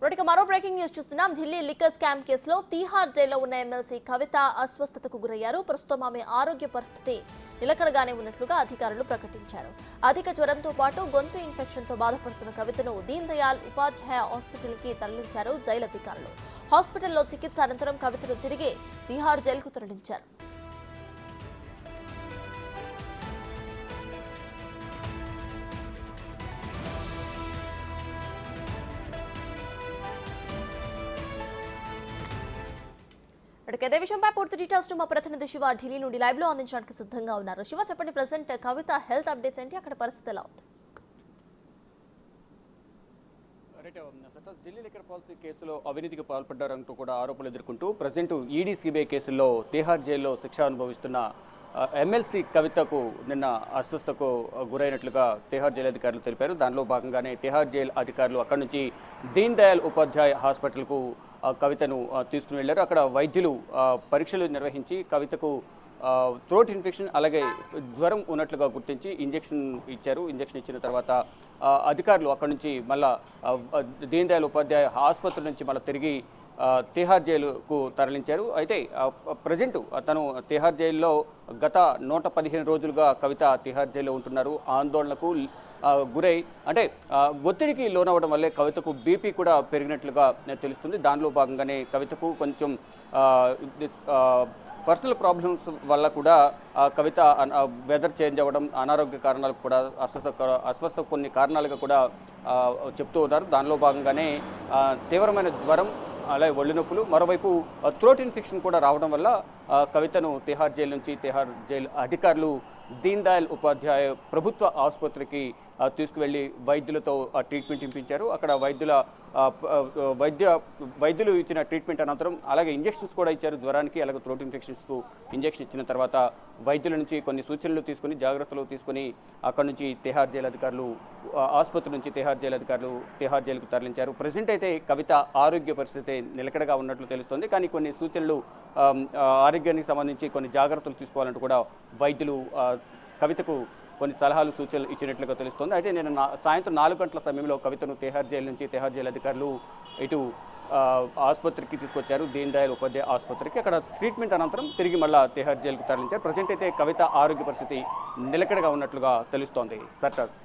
మరో breaking news చూస్తున్నాం. Delhi liquor scam కేసులో తీహార్ జైల్లో ఉన్న ఎమ్మెల్సీ కవిత అస్వస్థతకు గురయ్యారు. ప్రస్తుతం ఆమె ఆరోగ్య పరిస్థితి నిలకడగానే ఉన్నట్లుగా అధికారులు ప్రకటించారు. అధిక జ్వరంతో పాటు గొంతు ఇన్ఫెక్షన్తో బాధపడుతున్న కవితను దీన్ దయాళ్ ఉపాధ్యాయ హాస్పిటల్కి తరలించారు జైలు అధికారులు. హాస్పిటల్లో చికిత్స అనంతరం కవితను తిరిగి తీహార్ జైలుకు తరలించారు. ఇదే విషయంపై పూర్తి డీటెయిల్స్ మా ప్రతినిధి శివ ఢిల్లీ నుండి లైవ్ లో అందించడానికి సిద్ధంగా ఉన్నారు. శివ, చెప్పండి, ప్రెసెంట్ కవిత హెల్త్ అప్డేట్స్ ఏంటి, అక్కడ పరిస్థితి ఎలా ఉంది? ఢిల్లీ లిక్కర్ పాలసీ కేసులో అవినీతికి పాల్పడ్డారంటూ కూడా ఆరోపణలు ఎదుర్కొంటూ ప్రజెంట్ ఈడీ సిబిఐ కేసుల్లో తిహార్ జైల్లో శిక్ష అనుభవిస్తున్న ఎమ్మెల్సీ కవితకు నిన్న అస్వస్థకు గురైనట్లుగా తిహార్ జైలు అధికారులు తెలిపారు. దానిలో భాగంగానే తిహార్ జైలు అధికారులు అక్కడి నుంచి దీన్ దయాళ్ ఉపాధ్యాయ హాస్పిటల్కు కవితను తీసుకుని వెళ్లారు. అక్కడ వైద్యులు పరీక్షలు నిర్వహించి కవితకు థ్రోట్ ఇన్ఫెక్షన్ అలాగే జ్వరం ఉన్నట్లుగా గుర్తించి ఇంజెక్షన్ ఇచ్చారు. ఇంజెక్షన్ ఇచ్చిన తర్వాత అధికారులు అక్కడి నుంచి మళ్ళా దీన్ దయాళ్ ఉపాధ్యాయ ఆసుపత్రి నుంచి మళ్ళీ తిరిగి తిహార్ జైలుకు తరలించారు. అయితే ప్రజెంట్ తను తిహార్ జైల్లో గత 115 రోజులుగా కవిత తిహార్ జైల్లో ఉంటున్నారు. ఆందోళనకు గురై అంటే ఒత్తిడికి లోనవ్వడం వల్లే కవితకు బీపీ కూడా పెరిగినట్లుగా తెలుస్తుంది. దానిలో భాగంగానే కవితకు కొంచెం పర్సనల్ ప్రాబ్లమ్స్ వల్ల కూడా కవిత వెదర్ చేంజ్ అవ్వడం, అనారోగ్య కారణాలకు కూడా అస్వస్థ కొన్ని కారణాలుగా కూడా చెప్తూ ఉన్నారు. దానిలో భాగంగానే తీవ్రమైన జ్వరం అలాగే ఒళ్ళు నొప్పులు, మరోవైపు థ్రోట్ ఇన్ఫెక్షన్ కూడా రావడం వల్ల కవితను తిహార్ జైలు నుంచి తిహార్ జైలు అధికారులు దీన్ దయాళ్ ఉపాధ్యాయ ప్రభుత్వ ఆసుపత్రికి తీసుకువెళ్ళి వైద్యులతో ట్రీట్మెంట్ ఇప్పించారు. అక్కడ వైద్యులు ఇచ్చిన ట్రీట్మెంట్ అనంతరం అలాగే ఇంజెక్షన్స్ కూడా ఇచ్చారు జ్వరానికి, అలాగే థ్రోట్ ఇన్ఫెక్షన్స్కు ఇంజెక్షన్ ఇచ్చిన తర్వాత వైద్యుల నుంచి కొన్ని సూచనలు తీసుకుని జాగ్రత్తలు తీసుకుని అక్కడ నుంచి తిహార్ జైలు అధికారులు ఆసుపత్రి నుంచి తిహార్ జైలు అధికారులు తిహార్ జైలుకు తరలించారు. ప్రజెంట్ అయితే కవిత ఆరోగ్య పరిస్థితి నిలకడగా ఉన్నట్లు తెలుస్తోంది. కానీ కొన్ని సూచనలు ఆరోగ్యానికి సంబంధించి కొన్ని జాగ్రత్తలు తీసుకోవాలంటూ కూడా వైద్యులు కవితకు కొన్ని సలహాలు సూచనలు ఇచ్చినట్లుగా తెలుస్తోంది. అయితే నేను సాయంత్రం 4 గంటల సమయంలో కవితను తిహార్ జైలు నుంచి తిహార్ జైలు అధికారులు ఇటు ఆసుపత్రికి తీసుకొచ్చారు, దీన్ దయాళ్ ఉపాధ్యాయ ఆసుపత్రికి. అక్కడ ట్రీట్మెంట్ అనంతరం తిరిగి మళ్ళా తిహార్ జైలుకు తరలించారు. ప్రజెంట్ అయితే కవిత ఆరోగ్య పరిస్థితి నిలకడగా ఉన్నట్లుగా తెలుస్తోంది. సర్టాస్.